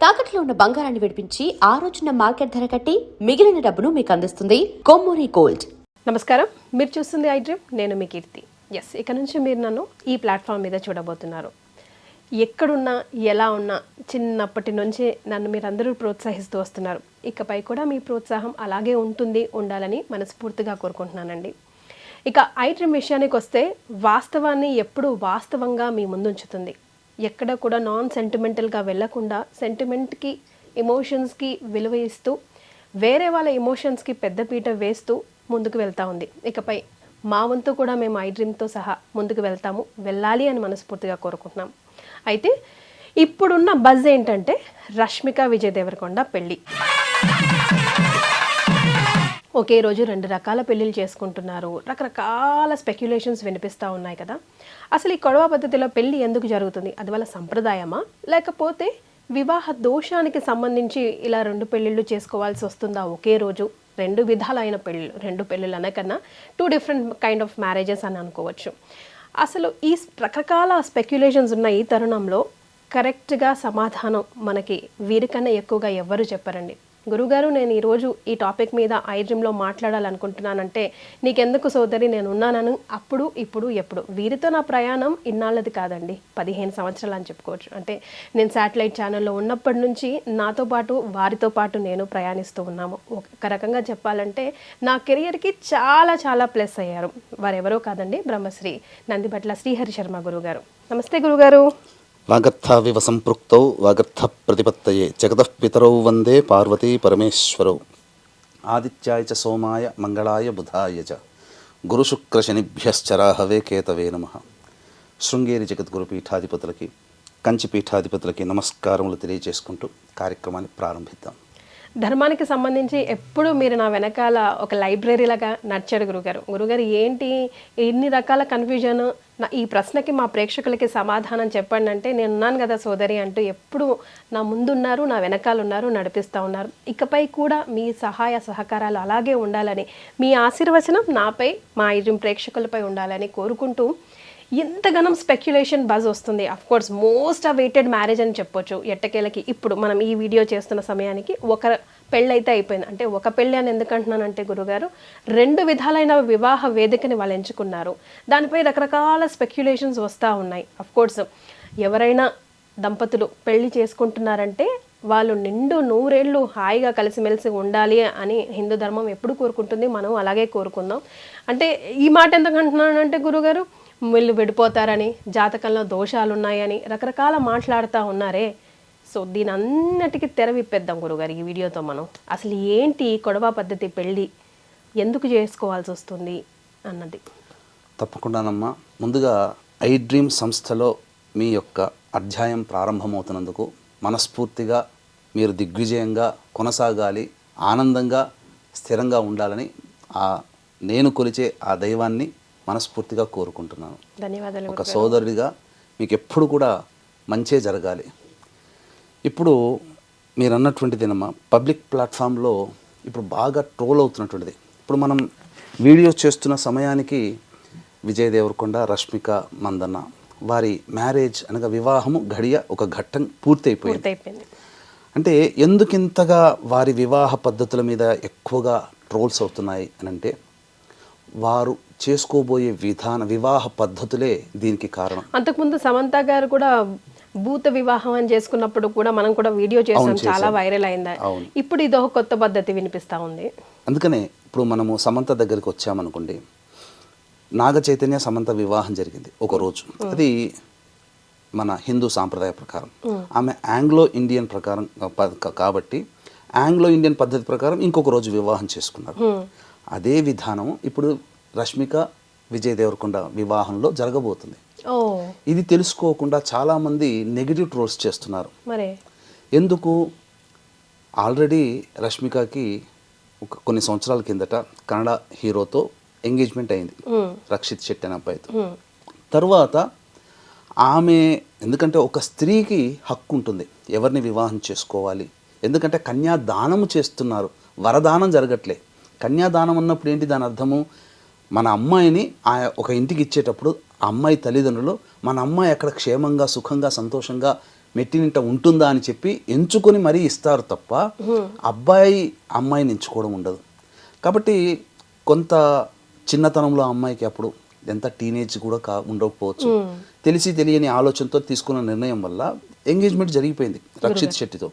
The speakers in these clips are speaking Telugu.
తాకట్లో ఉన్న బంగారాన్ని విడిపించి ఆ రోజున మార్కెట్ ధర కట్టి మిగిలిన డబ్బును మీకు అందిస్తుంది కొమ్మూరి గోల్డ్. నమస్కారం, మీరు చూస్తుంది ఐ డ్రీమ్. నేను మీ కీర్తి. ఇక నుంచి మీరు నన్ను ఈ ప్లాట్ఫామ్ మీద చూడబోతున్నారు. ఎక్కడున్నా ఎలా ఉన్నా చిన్నప్పటి నుంచి నన్ను మీరందరూ ప్రోత్సహిస్తూ వస్తున్నారు. ఇకపై కూడా మీ ప్రోత్సాహం అలాగే ఉండాలని మనస్ఫూర్తిగా కోరుకుంటున్నానండి. ఇక ఐ డ్రీమ్ విషయానికి వస్తే వాస్తవాన్ని ఎప్పుడూ వాస్తవంగా మీ ముందుంచుతుంది. ఎక్కడ కూడా నాన్ సెంటిమెంటల్గా వెళ్లకుండా సెంటిమెంట్కి ఎమోషన్స్కి విలువ ఇస్తూ వేరే వాళ్ళ ఎమోషన్స్కి పెద్దపీట వేస్తూ ముందుకు వెళ్తూ ఉంది. ఇకపై మా వంతు కూడా మేము ఐ డ్రీమ్తో సహా ముందుకు వెళ్ళాలి అని మనస్ఫూర్తిగా కోరుకుంటున్నాం. అయితే ఇప్పుడున్న బజ్ ఏంటంటే రష్మిక విజయ్ దేవరకొండ పెళ్ళి. ఒకే రోజు 2 రకాల పెళ్ళిళ్ళు చేసుకుంటున్నారు. రకరకాల స్పెక్యులేషన్స్ వినిపిస్తూ ఉన్నాయి కదా. అసలు ఈ కొడవ పద్ధతిలో పెళ్ళి ఎందుకు జరుగుతుంది? అది వాళ్ళ సంప్రదాయమా, లేకపోతే వివాహ దోషానికి సంబంధించి ఇలా 2 పెళ్ళిళ్ళు చేసుకోవాల్సి వస్తుందా ఒకే రోజు? 2 విధాలైన పెళ్ళిళ్ళు, 2 పెళ్ళిళ్ళు అనకన్నా 2 డిఫరెంట్ కైండ్ ఆఫ్ మ్యారేజెస్ అని అనుకోవచ్చు. అసలు ఈ రకరకాల స్పెక్యులేషన్స్ ఉన్న ఈ తరుణంలో కరెక్ట్గా సమాధానం మనకి వీరికన్నా ఎక్కువగా ఎవ్వరూ చెప్పారండి. గురుగారు, నేను ఈరోజు ఈ టాపిక్ మీద ఐ డ్రీమ్లో మాట్లాడాలనుకుంటున్నానంటే నీకెందుకు సోదరి, నేను ఉన్నానని అప్పుడు ఇప్పుడు ఎప్పుడు. వీరితో నా ప్రయాణం ఇన్నాళ్ళది కాదండి, 15 సంవత్సరాలు అని చెప్పుకోవచ్చు. అంటే నేను శాటిలైట్ ఛానల్లో ఉన్నప్పటి నుంచి నాతో పాటు వారితో పాటు నేను ప్రయాణిస్తూ ఉన్నాము. ఒక రకంగా చెప్పాలంటే నా కెరియర్కి చాలా చాలా ప్లస్ అయ్యారు. వారెవరో కాదండి, బ్రహ్మశ్రీ నందిబట్ల శ్రీహరి శర్మ గురుగారు. నమస్తే గురుగారు. వాగర్థావివ సంపృక్తౌ వాగర్థ ప్రతిపత్తయే జగతః పితరౌ వందే పార్వతీ పరమేశ్వరౌ ఆదిత్యాయ చ సోమాయ మంగళాయ బుధాయ చ గురుశుక్రశనిభ్యశ్చరాహవే కేతవే నమః. శృంగేరి జగద్గురు పీఠాధిపతులకి, కంచి పీఠాధిపతులకి నమస్కారములు తెలియజేసుకుంటూ కార్యక్రమాన్ని ప్రారంభిద్దాం. ధర్మానికి సంబంధించి ఎప్పుడు మీరు నా వెనకాల ఒక లైబ్రరీలాగా నడిచాడు గురుగారు. ఏంటి ఇన్ని రకాల కన్ఫ్యూజన్? ఈ ప్రశ్నకి మా ప్రేక్షకులకి సమాధానం చెప్పండి అంటే నేను ఉన్నాను కదా సోదరి అంటూ ఎప్పుడు నా ముందున్నారు, నా వెనకాల ఉన్నారు, నడిపిస్తూ ఉన్నారు. ఇకపై కూడా మీ సహాయ సహకారాలు అలాగే ఉండాలని, మీ ఆశీర్వచనం నాపై, మా ఐ డ్రీమ్ ప్రేక్షకులపై ఉండాలని కోరుకుంటూ ఎంతగానం స్పెక్యులేషన్ బజ్ వస్తుంది. అఫ్కోర్స్ మోస్ట్ అవైటెడ్ మ్యారేజ్ అని చెప్పొచ్చు ఎట్టకేలకి. ఇప్పుడు మనం ఈ వీడియో చేస్తున్న సమయానికి ఒక పెళ్ళి అయితే అయిపోయింది. అంటే ఒక పెళ్ళి అని ఎందుకంటున్నానంటే గురుగారు, 2 విధాలైన వివాహ వేదికని వాళ్ళు ఎంచుకున్నారు. దానిపై రకరకాల స్పెక్యులేషన్స్ వస్తూ ఉన్నాయి. అఫ్కోర్స్ ఎవరైనా దంపతులు పెళ్లి చేసుకుంటున్నారంటే వాళ్ళు నిండు 100 ఏళ్ళు హాయిగా కలిసిమెలిసి ఉండాలి అని హిందూ ధర్మం ఎప్పుడు కోరుకుంటుంది. మనం అలాగే కోరుకుందాం. అంటే ఈ మాట ఎందుకు అంటున్నానంటే గురుగారు, వీళ్ళు విడిపోతారని, జాతకంలో దోషాలు ఉన్నాయని రకరకాల మాట్లాడుతూ ఉన్నారే. సో దీని అన్నిటికీ తెర విప్పేద్దాం గురుగారు ఈ వీడియోతో. మనం అసలు ఏంటి కొడవ పద్ధతి పెళ్ళి, ఎందుకు చేసుకోవాల్సి వస్తుంది అన్నది. తప్పకుండానమ్మా. ముందుగా ఐ డ్రీమ్ సంస్థలో మీ యొక్క అధ్యాయం ప్రారంభమవుతున్నందుకు మనస్ఫూర్తిగా మీరు దిగ్విజయంగా కొనసాగాలి, ఆనందంగా స్థిరంగా ఉండాలని నేను కొలిచే ఆ దైవాన్ని మనస్ఫూర్తిగా కోరుకుంటున్నాను. ధన్యవాదాలు. ఒక సోదరుడిగా మీకు ఎప్పుడు కూడా మంచే జరగాలి. ఇప్పుడు మీరు అన్నటువంటిదేనమ్మా, పబ్లిక్ ప్లాట్ఫామ్లో ఇప్పుడు బాగా ట్రోల్ అవుతున్నటువంటిది. ఇప్పుడు మనం వీడియో చేస్తున్న సమయానికి విజయ్ దేవరకొండ, రష్మిక మందన్న వారి మ్యారేజ్ అనగా వివాహము గడియ ఒక ఘట్టం పూర్తయిపోయింది. అంటే ఎందుకింతగా వారి వివాహ పద్ధతుల మీద ఎక్కువగా ట్రోల్స్ అవుతున్నాయి అని అంటే వారు చేసుకోబోయే వివాహ పద్ధతులే దీనికి కారణం. అంతకుముందు సమంత గారు కూడా భూత వివాహం అని చేసుకున్నప్పుడు కూడా మనం కూడా వీడియో చేసాం, చాలా వైరల్ అయింది. ఇప్పుడు ఇది ఒక కొత్త పద్ధతి వినిపిస్తా ఉంది. అందుకనే ఇప్పుడు మనము సమంత దగ్గరికి వచ్చామనుకోండి, నాగ చైతన్య సమంత వివాహం జరిగింది ఒక రోజు. అది మన హిందూ సాంప్రదాయ ప్రకారం. ఆమె ఆంగ్లో ఇండియన్ ప్రకారం కాబట్టి ఆంగ్లో ఇండియన్ పద్ధతి ప్రకారం ఇంకొక రోజు వివాహం చేసుకున్నారు. అదే విధానం ఇప్పుడు రష్మిక విజయ్ దేవరకొండ వివాహంలో జరగబోతుంది. ఇది తెలుసుకోకుండా చాలామంది నెగిటివ్ ట్రోల్స్ చేస్తున్నారు. ఎందుకు? ఆల్రెడీ రష్మికకి కొన్ని సంవత్సరాల కిందట కన్నడ హీరోతో ఎంగేజ్మెంట్ అయింది, రక్షిత్ శెట్టి అనే అబ్బాయితో. తర్వాత ఆమె, ఎందుకంటే ఒక స్త్రీకి హక్కు ఉంటుంది ఎవరిని వివాహం చేసుకోవాలి. ఎందుకంటే కన్యాదానము చేస్తున్నారు, వరదానం జరగట్లే. కన్యాదానం అన్నప్పుడు ఏంటి దాని అర్థము? మన అమ్మాయిని ఒక ఇంటికి ఇచ్చేటప్పుడు ఆ అమ్మాయి తల్లిదండ్రులు మన అమ్మాయి అక్కడ క్షేమంగా, సుఖంగా, సంతోషంగా మెట్టినింట ఉంటుందా అని చెప్పి ఎంచుకొని మరీ ఇస్తారు తప్ప అబ్బాయి అమ్మాయిని ఎంచుకోవడం ఉండదు. కాబట్టి కొంత చిన్నతనంలో అమ్మాయికి అప్పుడు ఎంత టీనేజ్ కూడా ఉండకపోవచ్చు, తెలిసి తెలియని ఆలోచనతో తీసుకున్న నిర్ణయం వల్ల ఎంగేజ్మెంట్ జరిగిపోయింది రక్షిత్ శెట్టితో.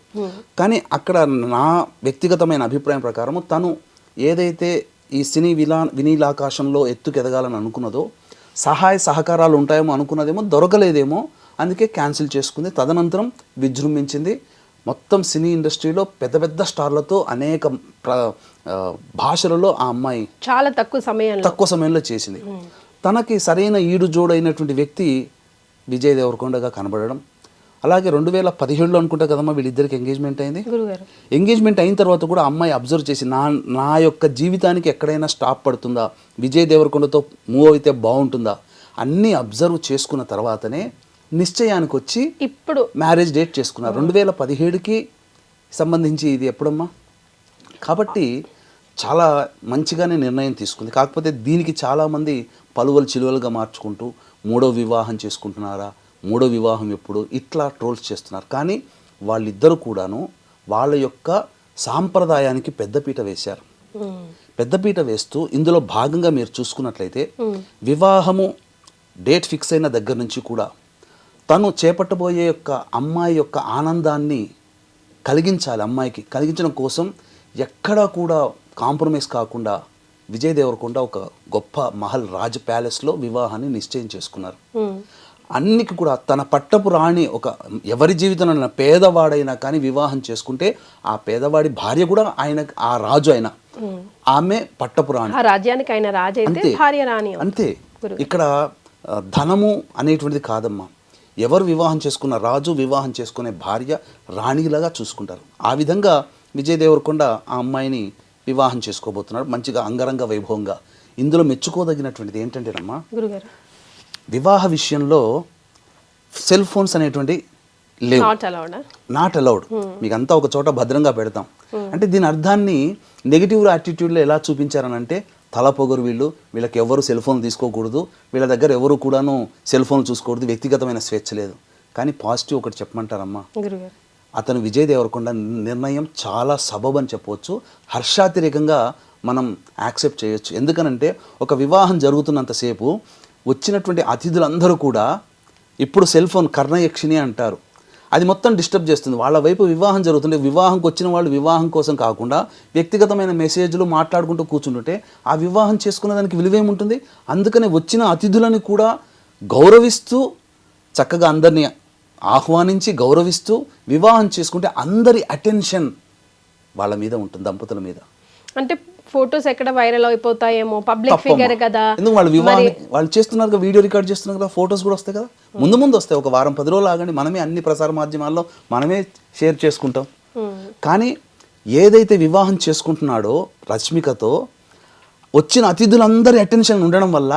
కానీ అక్కడ నా వ్యక్తిగతమైన అభిప్రాయం ప్రకారం తను ఏదైతే ఈ సినీ వినీలాకాశంలో ఎత్తుకెదగాలని అనుకున్నదో, సహాయ సహకారాలు ఉంటాయేమో అనుకున్నదేమో దొరకలేదేమో, అందుకే క్యాన్సిల్ చేసుకుంది. తదనంతరం విజృంభించింది. మొత్తం సినీ ఇండస్ట్రీలో పెద్ద పెద్ద స్టార్లతో అనేక భాషలలో ఆ అమ్మాయి చాలా తక్కువ సమయంలో చేసింది. తనకి సరైన ఈడు జోడైనటువంటి వ్యక్తి విజయ్ దేవరకొండగా కనబడడం. అలాగే 2017లో అనుకుంటా కదమ్మా వీళ్ళిద్దరికి ఎంగేజ్మెంట్ అయింది. ఎంగేజ్మెంట్ అయిన తర్వాత కూడా అమ్మాయి అబ్జర్వ్ చేసి నా యొక్క జీవితానికి ఎక్కడైనా స్టాప్ పడుతుందా, విజయ్ దేవరకొండతో మూవ్ అయితే బాగుంటుందా అన్నీ అబ్జర్వ్ చేసుకున్న తర్వాతనే నిశ్చయానికి వచ్చి ఇప్పుడు మ్యారేజ్ డేట్ చేసుకున్నారు. 2017కి సంబంధించి ఇది ఎప్పుడమ్మా. కాబట్టి చాలా మంచిగానే నిర్ణయం తీసుకుంది. కాకపోతే దీనికి చాలామంది పలువలు చిలువలుగా మార్చుకుంటూ మూడో వివాహం చేసుకుంటున్నారా, మూడో వివాహం ఎప్పుడు, ఇట్లా ట్రోల్స్ చేస్తున్నారు. కానీ వాళ్ళిద్దరూ కూడాను వాళ్ళ యొక్క సాంప్రదాయానికి పెద్దపీట వేశారు. పెద్దపీట వేస్తూ ఇందులో భాగంగా మీరు చూసుకున్నట్లయితే వివాహము డేట్ ఫిక్స్ అయిన దగ్గర నుంచి కూడా తను చేపట్టబోయే యొక్క అమ్మాయి యొక్క ఆనందాన్ని కలిగించాలి, అమ్మాయికి కలిగించడం కోసం ఎక్కడా కూడా కాంప్రమైజ్ కాకుండా విజయ్ దేవరకొండ ఒక గొప్ప మహల్ రాజ్ ప్యాలెస్లో వివాహాన్ని నిశ్చయం చేసుకున్నారు. అన్నికి కూడా తన పట్టపు రాణి, ఒక ఎవరి జీవితంలో పేదవాడైనా కానీ వివాహం చేసుకుంటే ఆ పేదవాడి భార్య కూడా ఆయన ఆ రాజు అయినా ఆమె పట్టపు రాణి, రాజ్యానికి ఆయన రాజు అయితే భార్య రాణి అంతే. ఇక్కడ ధనము అనేటువంటిది కాదమ్మా. ఎవరు వివాహం చేసుకున్న రాజు వివాహం చేసుకునే భార్య రాణిలాగా చూసుకుంటారు. ఆ విధంగా విజయ్ దేవరకొండ ఆ అమ్మాయిని వివాహం చేసుకోబోతున్నాడు మంచిగా అంగరంగ వైభవంగా. ఇందులో మెచ్చుకోదగినటువంటిది ఏంటంటేనమ్మా, వివాహ విషయంలో సెల్ ఫోన్స్ అనేటువంటి లేవు, నాట్ అలౌడ్. మీకు అంతా ఒక చోట భద్రంగా పెడతాం అంటే దీని అర్థాన్ని నెగిటివ్ యాటిట్యూడ్లో ఎలా చూపించారనంటే తల పొగరు, వీళ్ళకి ఎవరు సెల్ ఫోన్ తీసుకోకూడదు, వీళ్ళ దగ్గర ఎవరు కూడాను సెల్ ఫోన్ చూసుకోకూడదు, వ్యక్తిగతమైన స్వేచ్ఛ లేదు. కానీ పాజిటివ్ ఒకటి చెప్పమంటారమ్మా, అతను విజయ్ దేవరకొండ నిర్ణయం చాలా సబబ్ అని చెప్పవచ్చు, హర్షాతిరేకంగా మనం యాక్సెప్ట్ చేయొచ్చు. ఎందుకనంటే ఒక వివాహం జరుగుతున్నంతసేపు వచ్చినటువంటి అతిథులందరూ కూడా ఇప్పుడు సెల్ ఫోన్ కర్ణయక్షిణి అంటారు, అది మొత్తం డిస్టర్బ్ చేస్తుంది. వాళ్ళ వైపు వివాహం జరుగుతుంటే వివాహంకి వచ్చిన వాళ్ళు వివాహం కోసం కాకుండా వ్యక్తిగతమైన మెసేజ్లు మాట్లాడుకుంటూ కూర్చుంటుంటే ఆ వివాహం చేసుకున్న దానికి విలువేముంటుంది. అందుకనే వచ్చిన అతిథులని కూడా గౌరవిస్తూ చక్కగా అందరినీ ఆహ్వానించి గౌరవిస్తూ వివాహం చేసుకుంటే అందరి అటెన్షన్ వాళ్ళ మీద ఉంటుంది, దంపతుల మీద. అంటే ఫొటోస్ ఎక్కడ వైరల్ అయిపోతాయేమో, పబ్లిక్ ఫిగర్ కదా, ఎందుకు వాళ్ళు వివాహం వాళ్ళు చేస్తున్నారు కదా, వీడియో రికార్డ్ చేస్తున్నారు కదా, ఫొటోస్ కూడా వస్తాయి కదా, ముందు వస్తాయి. ఒక వారం 10 రోజులు ఆగండి, మనమే అన్ని ప్రసార మాధ్యమాల్లో మనమే షేర్ చేసుకుంటాం. కానీ ఏదైతే వివాహం చేసుకుంటున్నాడో రష్మికతో వచ్చిన అతిథులందరి అటెన్షన్ ఉండడం వల్ల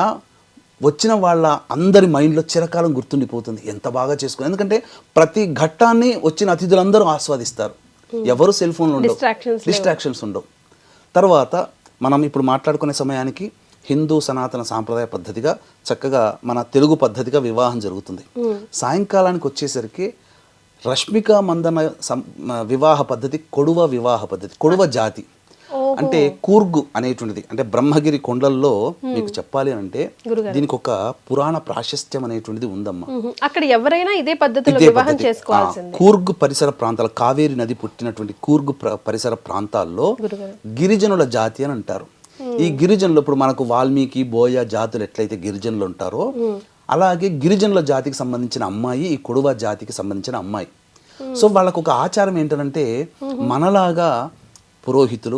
వచ్చిన వాళ్ళ అందరి మైండ్లో చిరకాలం గుర్తుండిపోతుంది, ఎంత బాగా చేసుకుని. ఎందుకంటే ప్రతి ఘట్టాన్ని వచ్చిన అతిథులందరూ ఆస్వాదిస్తారు, ఎవరు సెల్ ఫోన్లో ఉండవు, డిస్ట్రాక్షన్స్ ఉండవు. తర్వాత మనం ఇప్పుడు మాట్లాడుకునే సమయానికి హిందూ సనాతన సాంప్రదాయ పద్ధతిగా చక్కగా మన తెలుగు పద్ధతిగా వివాహం జరుగుతుంది. సాయంకాలానికి వచ్చేసరికి రష్మిక మందన వివాహ పద్ధతి కొడువ వివాహ పద్ధతి, కొడువ జాతి అంటే కూర్గు అనేటువంటిది. అంటే బ్రహ్మగిరి కొండల్లో మీకు చెప్పాలి అంటే దీనికి ఒక పురాణ ప్రాశస్త్యం అనేటువంటిది ఉందమ్మా. అక్కడ ఎవరైనా ఇదే పద్ధతిలో వివాహం చేసుకోవాల్సిందే. కూర్గు పరిసర ప్రాంతాలు, కావేరి నది పుట్టినటువంటి కూర్గు పరిసర ప్రాంతాల్లో గిరిజనుల జాతి అని అంటారు. ఈ గిరిజనులు ఇప్పుడు మనకు వాల్మీకి బోయ జాతులు ఎట్లయితే గిరిజనులు ఉంటారో అలాగే గిరిజనుల జాతికి సంబంధించిన అమ్మాయి ఈ కొడువ జాతికి సంబంధించిన అమ్మాయి. సో వాళ్ళకు ఒక ఆచారం ఏంటంటే మనలాగా పురోహితులు,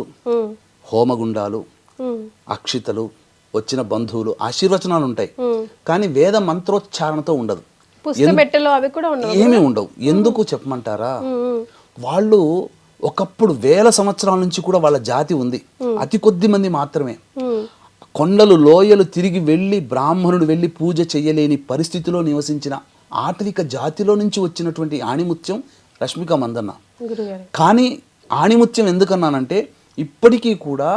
హోమగుండాలు, అక్షితలు, వచ్చిన బంధువులు ఆశీర్వచనాలు ఉంటాయి, కానీ వేద మంత్రోచ్చారణతో ఉండదు, ఏమీ ఉండవు. ఎందుకు చెప్పమంటారా, వాళ్ళు ఒకప్పుడు 1000 సంవత్సరాల నుంచి కూడా వాళ్ళ జాతి ఉంది, అతి కొద్ది మంది మాత్రమే. కొండలు లోయలు తిరిగి వెళ్ళి బ్రాహ్మణుడు వెళ్ళి పూజ చేయలేని పరిస్థితిలో నివసించిన ఆటవిక జాతిలో నుంచి వచ్చినటువంటి ఆణిముత్యం రష్మిక మందన్న. కానీ ఆణిముత్యం ఎందుకన్నానంటే ఇప్పటికీ కూడా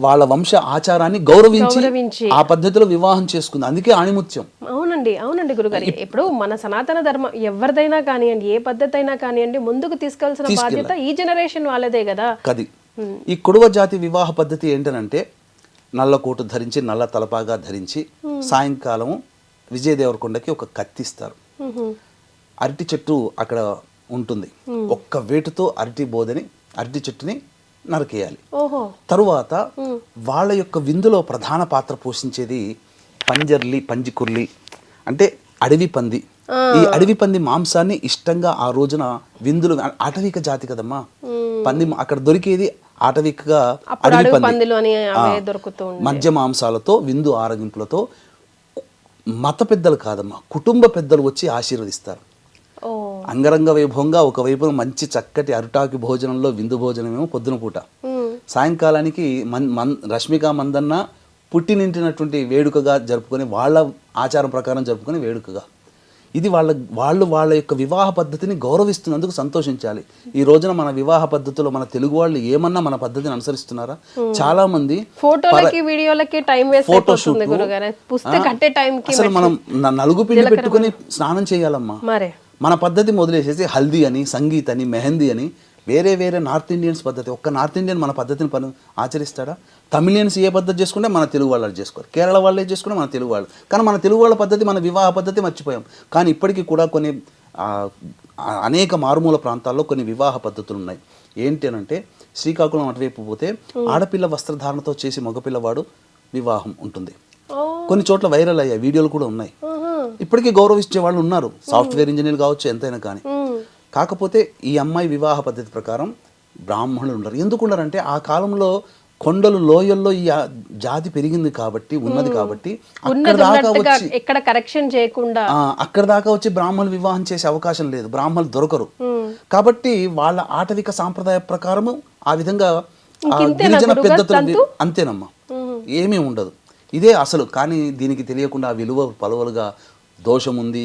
వాళ్ళ వంశ ఆచారాన్ని గౌరవించి ఆ పద్ధతిలో వివాహం చేసుకుంది. అందుకే ఆణిముత్యం. అవునండి గురుగారు. ఇప్పుడు మన సనాతన ధర్మం ఎవరిదైనా కానివ్వండి, ఏ పద్ధతి అయినా కానివ్వండి, ముందుకు తీసుకెళ్లాల్సిన బాధ్యత ఈ జనరేషన్ వాళ్ళదే కదా. కది ఈ కుడువ జాతి వివాహ పద్ధతి ఏంటనంటే నల్ల కోటు ధరించి నల్ల తలపాగా ధరించి సాయంకాలం విజయ దేవరకొండకి ఒక కత్తిస్తారు. అరటి చెట్టు అక్కడ ఉంటుంది. ఒక్క వేటుతో అరటి చెట్టుని నరికేయాలి. తరువాత వాళ్ళ యొక్క విందులో ప్రధాన పాత్ర పోషించేది పంజికుర్లి అంటే అడవి పంది. ఈ అడవి పంది మాంసాన్ని ఇష్టంగా ఆ రోజున విందులు, ఆటవిక జాతి కదమ్మా పంది, అక్కడ దొరికేది ఆటవికగా అడవి పంది. మధ్య మాంసాలతో విందు ఆరగింపులతో మత పెద్దలు కాదమ్మా, కుటుంబ పెద్దలు వచ్చి ఆశీర్వదిస్తారు. అంగరంగ వైభవంగా ఒకవైపున మంచి చక్కటి అరుటాకి భోజనంలో విందు భోజనమేమో పొద్దున పూట, సాయంకాలానికి రష్మిక మందన్న పుట్టినింటినటువంటి వేడుకగా జరుపుకొని వాళ్ళ ఆచారం ప్రకారం జరుపుకొని వేడుకగా. ఇది వాళ్ళ యొక్క వివాహ పద్ధతిని గౌరవిస్తున్నందుకు సంతోషించాలి. ఈ రోజున మన వివాహ పద్ధతిలో మన తెలుగు వాళ్ళు ఏమన్నా మన పద్ధతిని అనుసరిస్తున్నారా? చాలా మంది ఫోటోలకి వీడియోలకి టైం వేస్ట్ అయిపోతుంది గురుగారు. అసలు మనం నలుగు పిండి పెట్టుకుని స్నానం చేయాలమ్మా. మన పద్ధతి మొదలేసేసి హల్దీ అని, సంగీత్ అని, మెహందీ అని వేరే నార్త్ ఇండియన్స్ పద్ధతి. ఒక్క నార్త్ ఇండియన్ మన పద్ధతిని ఆచరిస్తాడా? తమిళియన్స్ ఏ పద్ధతి చేసుకుంటే మన తెలుగు వాళ్ళు అది చేసుకోరు, కేరళ వాళ్ళే చేసుకుంటే మన తెలుగు వాళ్ళు. కానీ మన తెలుగు వాళ్ళ పద్ధతి, మన వివాహ పద్ధతి మర్చిపోయాం. కానీ ఇప్పటికీ కూడా కొన్ని అనేక మారుమూల ప్రాంతాల్లో కొన్ని వివాహ పద్ధతులు ఉన్నాయి. ఏంటి అనంటే శ్రీకాకుళం అటువైపు పోతే ఆడపిల్ల వస్త్రధారణతో చేసి మగపిల్లవాడు వివాహం ఉంటుంది. కొన్ని చోట్ల వైరల్ అయ్యాయి, వీడియోలు కూడా ఉన్నాయి. ఇప్పటికీ గౌరవించే వాళ్ళు ఉన్నారు, సాఫ్ట్వేర్ ఇంజనీర్లు కావచ్చు, ఎంతైనా కానీ. కాకపోతే ఈ అమ్మాయి వివాహ పద్ధతి ప్రకారం బ్రాహ్మణులు ఉండరు. ఎందుకు ఉండరంటే ఆ కాలంలో కొండలు లోయల్లో ఈ జాతి పెరిగింది కాబట్టి, ఉన్నది కాబట్టి అక్కడ దాకా వచ్చి బ్రాహ్మణులు వివాహం చేసే అవకాశం లేదు, బ్రాహ్మణులు దొరకరు. కాబట్టి వాళ్ళ ఆటవిక సాంప్రదాయ ప్రకారము ఆ విధంగా గిరిజన పెద్దతులు అంతేనమ్మా, ఏమీ ఉండదు. ఇదే అసలు. కానీ దీనికి తెలియకుండా విలువ పలువలుగా దోషం ఉంది,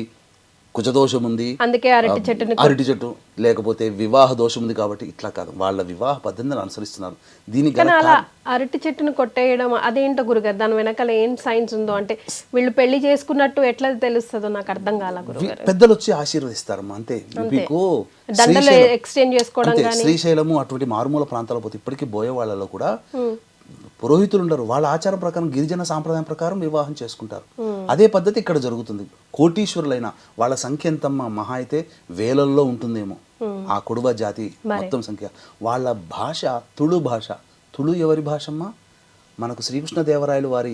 కుజదోషం ఉంది, అందుకే అరటి చెట్టు, లేకపోతే వివాహ దోషం ఉంది కాబట్టి ఇట్లా కాదు, వాళ్ళ వివాహ పద్ధతిని అనుసరిస్తున్నారు. దీనికి అరటి చెట్టును కొట్టేయడం అదేంటో గురుగారు, దాని వెనకాల ఏం సైన్స్ ఉందో, అంటే వీళ్ళు పెళ్లి చేసుకున్నట్టు ఎట్లా తెలుస్తుందో నాకు అర్థం కాల గురుగారు. పెద్దలు వచ్చి ఆశీర్వదిస్తారమ్మా అంతే. మీకు ఎక్స్చేంజ్ చేసుకోవడం కానీ శ్రీశైలము అటువంటి మారుమూల ప్రాంతాల పోతే ఇప్పటికీ బోయే వాళ్ళలో కూడా పురోహితులు ఉండరు. వాళ్ళ ఆచారం ప్రకారం, గిరిజన సాంప్రదాయం ప్రకారం వివాహం చేసుకుంటారు. అదే పద్ధతి ఇక్కడ జరుగుతుంది. కోటీశ్వరులైన వాళ్ళ సంఖ్య ఎంతమ్మా, మహా అయితే వేలల్లో ఉంటుందేమో ఆ కుడువ జాతి మొత్తం సంఖ్య. వాళ్ళ భాష తుళు భాష. తుళు ఎవరి భాషమ్మా? మనకు శ్రీకృష్ణదేవరాయలు వారి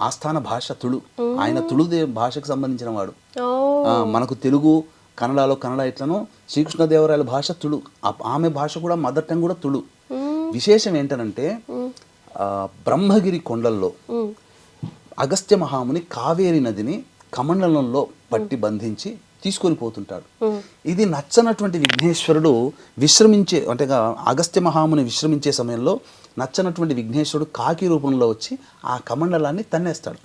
ఆస్థాన భాష తుళు. ఆయన తుళు భాషకు సంబంధించిన వాడు. మనకు తెలుగు, కన్నడలో కన్నడ ఎట్లనో శ్రీకృష్ణదేవరాయల భాష తుళు. ఆమె భాష కూడా మదర్ టంగ్ కూడా తుళు. విశేషం ఏంటనంటే బ్రహ్మగిరి కొండల్లో అగస్త్య మహాముని కావేరి నదిని కమండలంలో పట్టి బంధించి తీసుకొని పోతుంటాడు. ఇది నచ్చనటువంటి విఘ్నేశ్వరుడు విశ్రమించే, అంటే అగస్త్య మహాముని విశ్రమించే సమయంలో నచ్చనటువంటి విఘ్నేశ్వరుడు కాకి రూపంలో వచ్చి ఆ కమండలాన్ని తన్నేస్తాడు.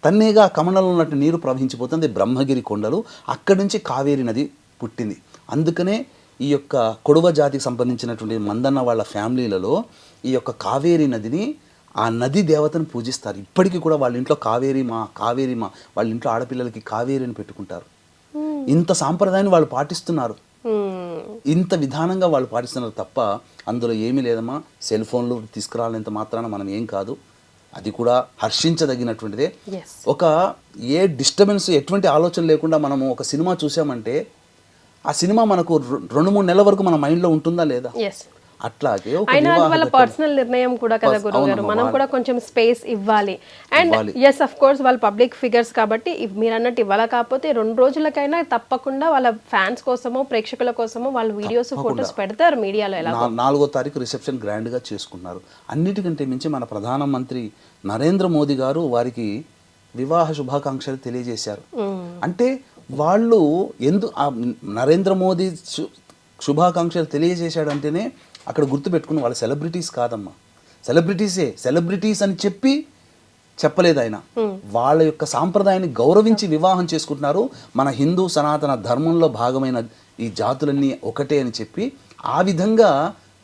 తన్నేగా ఆ కమండలంలో ఉన్నట్టు నీరు ప్రవహించిపోతుంది బ్రహ్మగిరి కొండలు. అక్కడి నుంచి కావేరి నది పుట్టింది. అందుకనే ఈ యొక్క కొడవ జాతికి సంబంధించినటువంటి మందన్న వాళ్ళ ఫ్యామిలీలలో ఈ యొక్క కావేరి నదిని, ఆ నది దేవతను పూజిస్తారు. ఇప్పటికీ కూడా వాళ్ళ ఇంట్లో కావేరి మా వాళ్ళ ఇంట్లో ఆడపిల్లలకి కావేరి అని పెట్టుకుంటారు. ఇంత సాంప్రదాయాన్ని వాళ్ళు పాటిస్తున్నారు, ఇంత విధానంగా వాళ్ళు పాటిస్తున్నారు తప్ప అందులో ఏమీ లేదమ్మా. సెల్ ఫోన్లు తీసుకురాలంత మాత్రాన మనం ఏం కాదు, అది కూడా హర్షించదగినటువంటిదే. ఒక ఏ డిస్టర్బెన్స్, ఎటువంటి ఆలోచన లేకుండా మనము ఒక సినిమా చూసామంటే ఆ సినిమా మనకు 2-3 నెలల వరకు మన మైండ్లో ఉంటుందా లేదా? అట్లాగే వాళ్ళ పర్సనల్ నిర్ణయం కూడా కదా గురుగారు, మనం కూడా కొంచెం స్పేస్ ఇవ్వాలి. అండ్ ఎస్ అఫ్ కోర్స్ వాళ్ళు పబ్లిక్ ఫిగర్స్ కాబట్టి మీరు అన్నట్టు ఇవ్వాలి. కాకపోతే 2 రోజులకైనా తప్పకుండా వాళ్ళ ఫ్యాన్స్ కోసమో ప్రేక్షకుల కోసమో వాళ్ళు వీడియోస్, ఫోటోస్ పెడతారు మీడియాలో. ఎలా 4వ తారీఖు రిసెప్షన్ గ్రాండ్ గా చేసుకున్నారు. అన్నిటికంటే మించి మన ప్రధానమంత్రి నరేంద్ర మోదీ గారు వారికి వివాహ శుభాకాంక్షలు తెలియజేశారు. అంటే వాళ్ళు నరేంద్ర మోదీ శుభాకాంక్షలు తెలియజేశాడంటేనే అక్కడ గుర్తుపెట్టుకుని వాళ్ళ సెలబ్రిటీస్ కాదమ్మా, సెలబ్రిటీస్ అని చెప్పలేదు ఆయన. వాళ్ళ యొక్క సాంప్రదాయాన్ని గౌరవించి వివాహం చేసుకుంటున్నారు. మన హిందూ సనాతన ధర్మంలో భాగమైన ఈ జాతులన్నీ ఒకటే అని చెప్పి ఆ విధంగా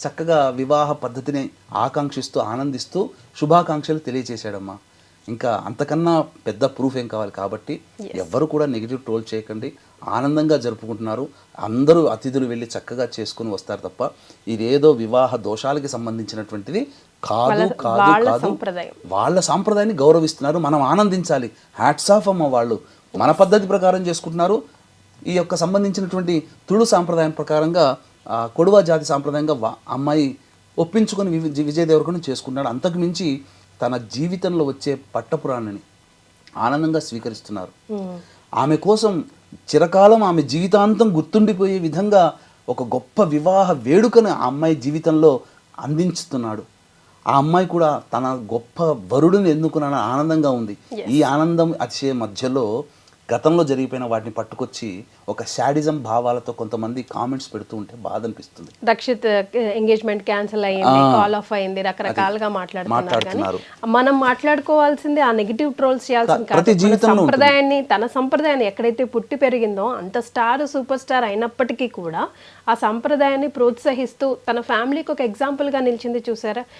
చక్కగా వివాహ పద్ధతిని ఆకాంక్షిస్తూ ఆనందిస్తూ శుభాకాంక్షలు తెలియజేశాడమ్మా. ఇంకా అంతకన్నా పెద్ద ప్రూఫ్ ఏం కావాలి. కాబట్టి ఎవ్వరు కూడా నెగిటివ్ ట్రోల్ చేయకండి, ఆనందంగా జరుపుకుంటున్నారు. అందరూ అతిథులు వెళ్ళి చక్కగా చేసుకుని వస్తారు తప్ప ఇదేదో వివాహ దోషాలకి సంబంధించినటువంటిది కాదు కాదు కాదు. వాళ్ళ సాంప్రదాయాన్ని గౌరవిస్తున్నారు, మనం ఆనందించాలి. హ్యాట్స్ ఆఫ్ అమ్మ, వాళ్ళు మన పద్ధతి ప్రకారం చేసుకుంటున్నారు. ఈ యొక్క సంబంధించినటువంటి తుళు సాంప్రదాయం ప్రకారంగా కొడువ జాతి సాంప్రదాయంగా అమ్మాయి ఒప్పించుకొని విజయ్ దేవరకొండ చేసుకున్నాడు. అంతకు మించి తన జీవితంలో వచ్చే పట్టపురాణిని ఆనందంగా స్వీకరిస్తున్నారు. ఆమె కోసం చిరకాలం ఆమె జీవితాంతం గుర్తుండిపోయే విధంగా ఒక గొప్ప వివాహ వేడుకను ఆ అమ్మాయి జీవితంలో అందించుతున్నాడు. ఆ అమ్మాయి కూడా తన గొప్ప వరుడిని ఎన్నుకున్న ఆనందంగా ఉంది. ఈ ఆనందం అతిశయ మధ్యలో గతంలో జరిగిపోయిన వాటిని పట్టుకొచ్చి ఒక శాడిజం భావాలతో కొంతమంది కామెంట్స్ పెడుతూ ఉంటే బాధ అనిపిస్తుంది. రక్షిత్ ఎంగేజ్మెంట్ క్యాన్సిల్ అయ్యింది, కాల్ ఆఫ్ అయింది, రకరకాలుగా మాట్లాడుతున్నారు. మనం మాట్లాడుకోవాల్సింది ఆ నెగిటివ్ ట్రోల్స్ చేయాల్సింది కాదు. సంప్రదాయాన్ని, తన సంప్రదాయాన్ని ఎక్కడైతే పుట్టి పెరిగిందో అంత స్టార్ సూపర్ స్టార్ అయినప్పటికీ కూడా ఆ సంప్రదాయాన్ని ప్రోత్సహిస్తూ తన ఫ్యామిలీకి ఒక ఎగ్జాంపుల్ గా నిలిచింది చూసారా.